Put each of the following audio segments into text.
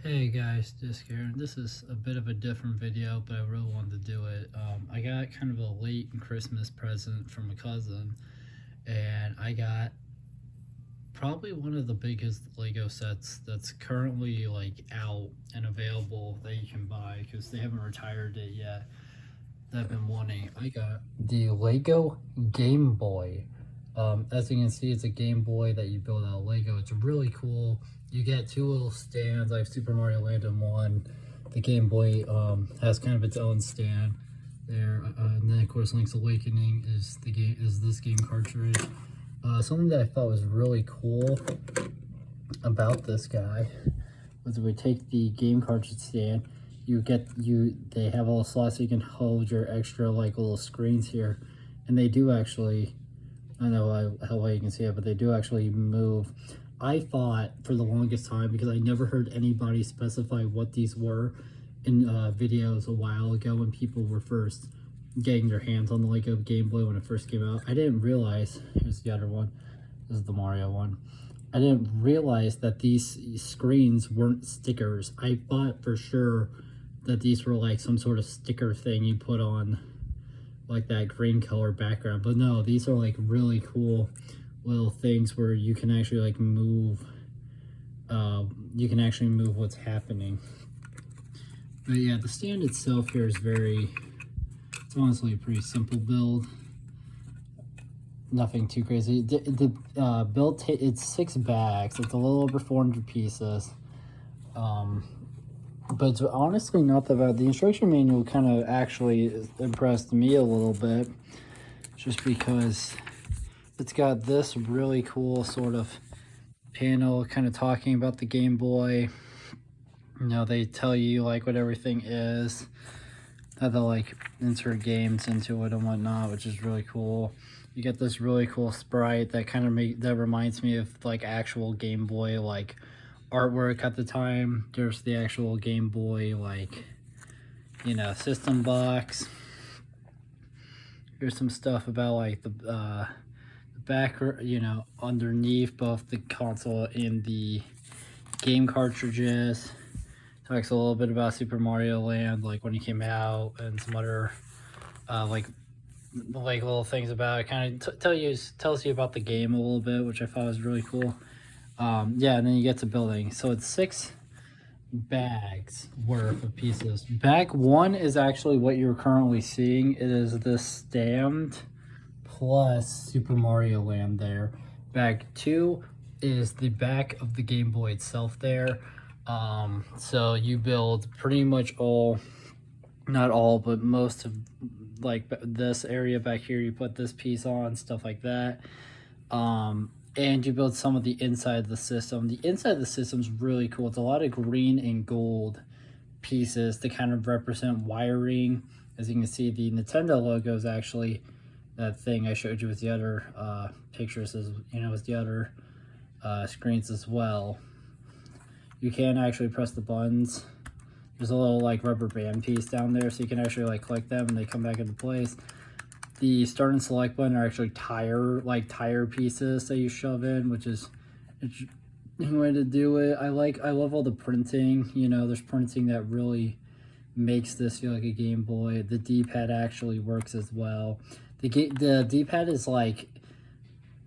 Hey guys, Disc here. This is a bit of a different video, but I really wanted to do it. I got kind of a late Christmas present from a cousin, and I got probably one of the biggest Lego sets that's currently like out and available that you can buy because they haven't retired it yet. That I've been wanting. I got the Lego Game Boy. As you can see, it's a Game Boy that you build out of Lego. It's really cool. You get two little stands. I have Super Mario Land in one. The Game Boy has kind of its own stand there, and then of course Link's Awakening is this game cartridge. Something that I thought was really cool about this guy was if we take the game cartridge stand, they have a little slot so you can hold your extra like little screens here, and they do actually. I don't know how well you can see it, but they do actually move. I thought for the longest time, because I never heard anybody specify what these were in videos a while ago when people were first getting their hands on the Lego Game Boy when it first came out. I didn't realize, here's the other one, this is the Mario one. I didn't realize that these screens weren't stickers. I thought for sure that these were like some sort of sticker thing you put on like that green color background, but no, these are like really cool little things where you can actually like move what's happening. But yeah, the stand itself here is it's honestly a pretty simple build, nothing too crazy. The build it's 6 bags, it's a little over 400 pieces, but it's honestly not that bad. The instruction manual kind of actually impressed me a little bit, just because it's got this really cool sort of panel kind of talking about the Game Boy. You know, they tell you like what everything is, how they'll like insert games into it and whatnot, which is really cool. You get this really cool sprite that kind of that reminds me of like actual Game Boy like artwork at the time. There's the actual Game Boy like, you know, system box. Here's some stuff about like the back, you know, underneath both the console and the game cartridges. Talks a little bit about Super Mario Land, like when it came out, and some other like little things about it. Kind of tells you about the game a little bit, which I thought was really cool. Yeah, and then you get to building. So it's 6 bags worth of pieces. Bag 1 is actually what you're currently seeing. It is this stand plus Super Mario Land there. Bag 2 is the back of the Game Boy itself there. So you build pretty much not all, but most of like this area back here. You put this piece on, stuff like that. And you build some of the inside of the system. The inside of the system is really cool. It's a lot of green and gold pieces to kind of represent wiring. As you can see, the Nintendo logo is actually that thing I showed you with the other pictures, as you know, with the other screens as well. You can actually press the buttons. There's a little like rubber band piece down there, so you can actually like click them and they come back into place. The start and select button are actually tire pieces that you shove in, which is a way to do it. I love all the printing. You know, there's printing that really makes this feel like a Game Boy. The D-pad actually works as well. The D-pad is like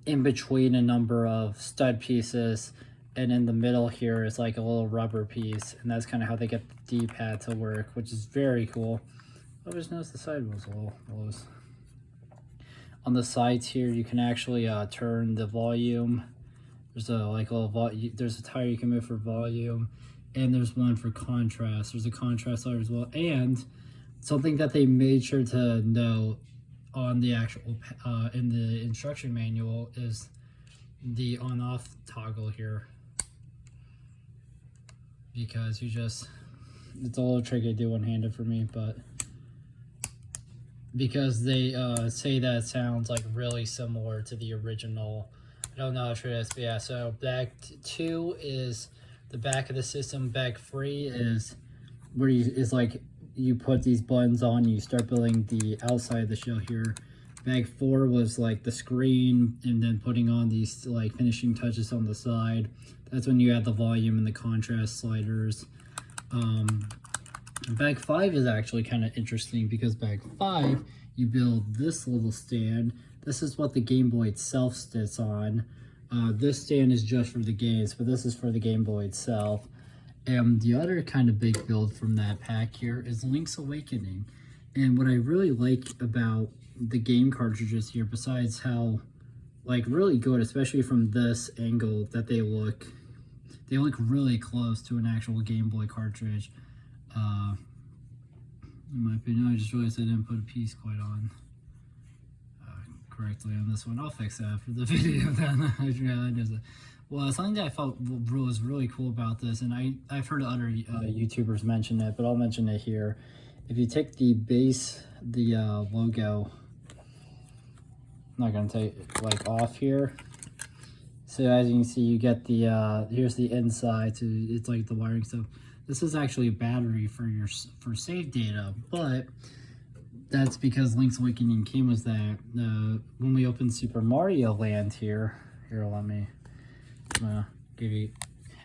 in between a number of stud pieces, and in the middle here is like a little rubber piece, and that's kind of how they get the D-pad to work, which is very cool. I just noticed the side was a little loose. On the sides here, you can actually turn the volume. There's there's a tire you can move for volume, and there's one for contrast. There's a contrast tire as well, and something that they made sure to note on the actual in the instruction manual is the on-off toggle here, because it's a little tricky to do one-handed for me, but because they say that it sounds like really similar to the original. I don't know how true it is, but yeah. So bag 2 is the back of the system. Bag 3 is where you put these buttons on, you start building the outside of the shell here. Bag 4 was like the screen, and then putting on these like finishing touches on the side. That's when you add the volume and the contrast sliders. Bag 5 is actually kind of interesting because bag 5, you build this little stand. This is what the Game Boy itself sits on. This stand is just for the games, but this is for the Game Boy itself. And the other kind of big build from that pack here is Link's Awakening. And what I really like about the game cartridges here, besides how like really good, especially from this angle, that they look really close to an actual Game Boy cartridge. In my opinion, I just realized I didn't put a piece quite on correctly on this one. I'll fix that for the video. Well, something that I felt was really cool about this, and I've heard other YouTubers mention it, but I'll mention it here. If you take the base, the logo, I'm not gonna take it like off here. So as you can see, you get the here's the inside, so it's like the wiring stuff. This is actually a battery for save data, but that's because Link's Awakening came with that. When we open Super Mario Land here, let me give you,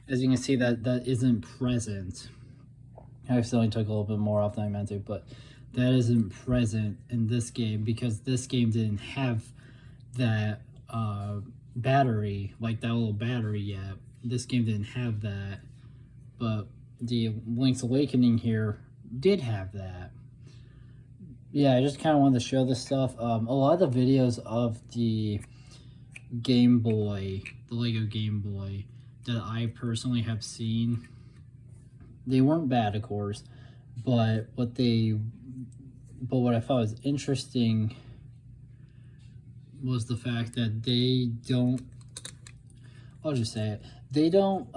as you can see, that isn't present. I accidentally took a little bit more off than I meant to, but that isn't present in this game because this game didn't have that battery, like that little battery yet. This game didn't have that, but the Link's Awakening here did have that. Yeah, I just kind of wanted to show this stuff. A lot of the videos of the Game Boy, the Lego Game Boy, that I personally have seen, they weren't bad, of course, but what I thought was interesting was the fact that they don't, I'll just say it, they don't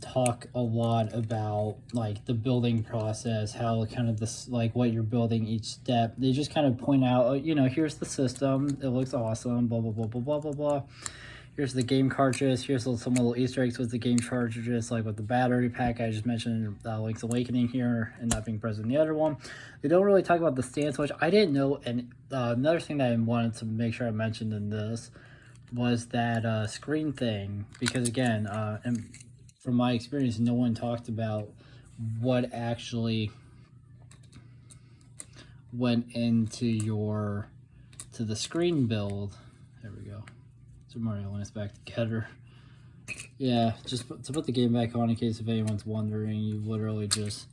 talk a lot about like the building process, how kind of this, like what you're building each step. They just kind of point out, oh, you know, here's the system, it looks awesome, blah blah blah blah blah blah blah. Here's the game cartridges. Here's some little Easter eggs with the game cartridges, like with the battery pack I just mentioned, Link's Awakening here, and not being present in the other one. They don't really talk about the stand switch. I didn't know, and another thing that I wanted to make sure I mentioned in this was that screen thing, because again, and from my experience, no one talked about what actually went into the screen build. There we go. So Mario Land's back together. Yeah, just to put the game back on in case if anyone's wondering, you literally just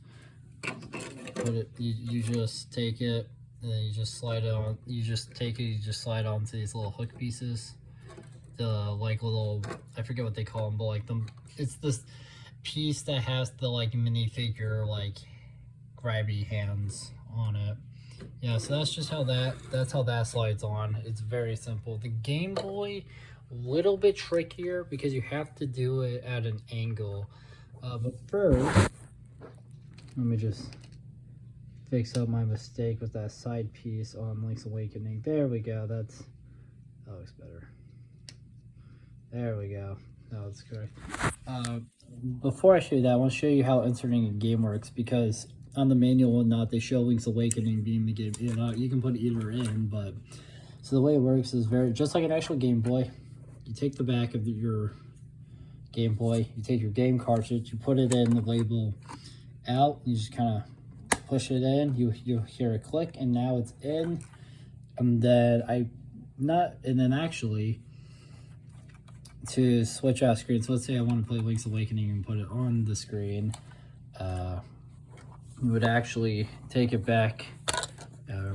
put it, you just take it, and then you just slide it on, you just take it, you just slide onto these little hook pieces. The like little, I forget what they call them, but like it's this piece that has the like minifigure like grabby hands on it. Yeah, so that's just how that's how that slides on. It's very simple. The Game Boy, little bit trickier because you have to do it at an angle. But first, let me just fix up my mistake with that side piece on Link's Awakening. There we go. That looks better. There we go. That was correct. Before I show you that, I want to show you how inserting a game works, because on the manual and not, they show Link's Awakening being the game. You know, you can put either in, but so the way it works is just like an actual Game Boy. You take the back of your Game Boy, you take your game cartridge, you put it in the label out, you just kind of push it in. You hear a click, and now it's in. And then actually, to switch out screens, so let's say I want to play Link's Awakening and put it on the screen, you would actually take it back.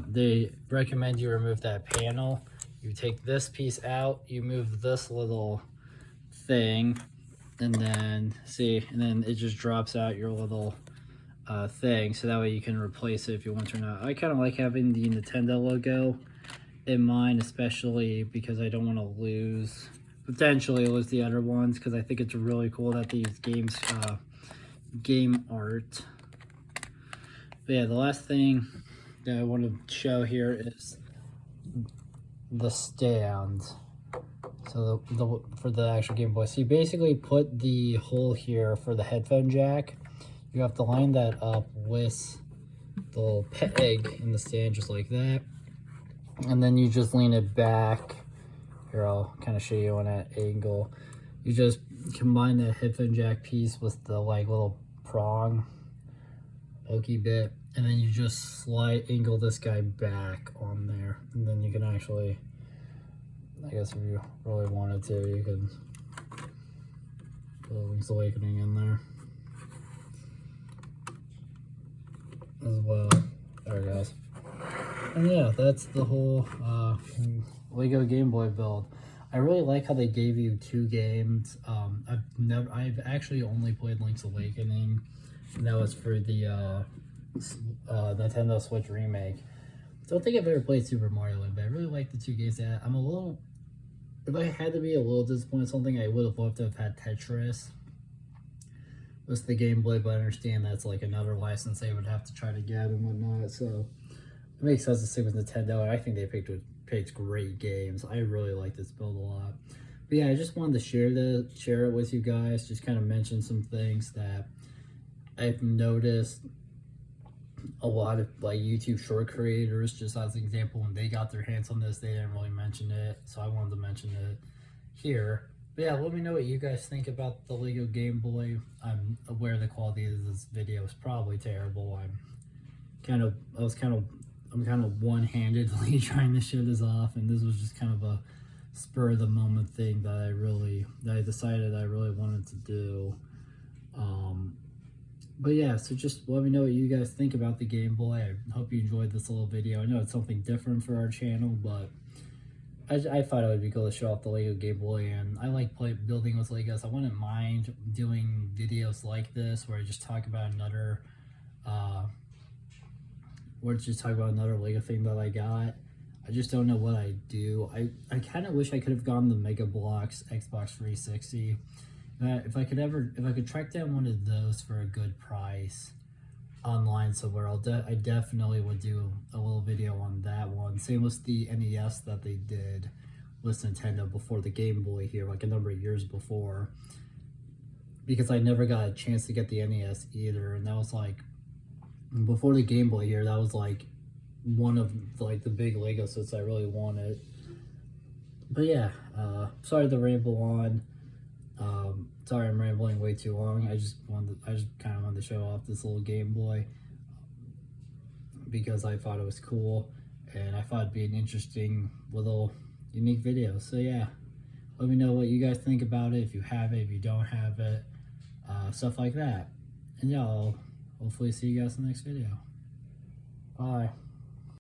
They recommend you remove that panel. You take this piece out, you move this little thing, and then it just drops out your little thing, so that way you can replace it if you want to or not. I kind of like having the Nintendo logo in mine, especially because I don't want to potentially lose the other ones, because I think it's really cool that they use game art. But yeah, the last thing that I want to show here is the stand. So for the actual Game Boy, so you basically put the hole here for the headphone jack. You have to line that up with the little peg in the stand, just like that, and then you just lean it back. Here, I'll kind of show you on that angle. You just combine the headphone jack piece with the like little prong pokey bit, and then you just slide angle this guy back on there, and then you can actually, I guess if you really wanted to, you could put Link's Awakening in there as well. There it goes. And yeah, that's the whole Lego Game Boy build. I really like how they gave you 2 games. I've actually only played Link's Awakening, and that was for the Nintendo Switch remake. Don't think I've ever played Super Mario Land, but I really like the 2 games. That I'm a little, if I had to be a little disappointed, something I would have loved to have had Tetris. Was the Game Boy, but I understand that's like another license they would have to try to get and whatnot. So it makes sense to stick with Nintendo, and I think they picked great games. I really like this build a lot. But yeah, I just wanted to share it with you guys. Just kind of mention some things that I've noticed a lot of like YouTube short creators, just as an example, when they got their hands on this, they didn't really mention it. So I wanted to mention it here. But yeah, let me know what you guys think about the Lego Game Boy. I'm aware the quality of this video is probably terrible. I'm kind of one-handedly trying to show this off, and this was just kind of a spur of the moment thing that I decided I really wanted to do. But yeah, so just let me know what you guys think about the Game Boy. I hope you enjoyed this little video. I know it's something different for our channel, but I thought it would be cool to show off the Lego Game Boy, and I like building with Legos. I wouldn't mind doing videos like this where I just talk about another Lego thing that I got. I just don't know what I do. I kind of wish I could have gotten the Mega Bloks Xbox 360. If I could track down one of those for a good price online somewhere, I definitely would do a little video on that one. Same with the NES that they did with Nintendo before the Game Boy here, like a number of years before, because I never got a chance to get the NES either, and that was like before the Game Boy here. That was like one of like the big Lego sets I really wanted. But yeah, sorry to ramble on. Sorry I'm rambling way too long. I just kind of wanted to show off this little Game Boy because I thought it was cool, and I thought it'd be an interesting little unique video. So yeah, let me know what you guys think about it, if you have it, if you don't have it, stuff like that. And yeah, I'll hopefully see you guys in the next video. Bye.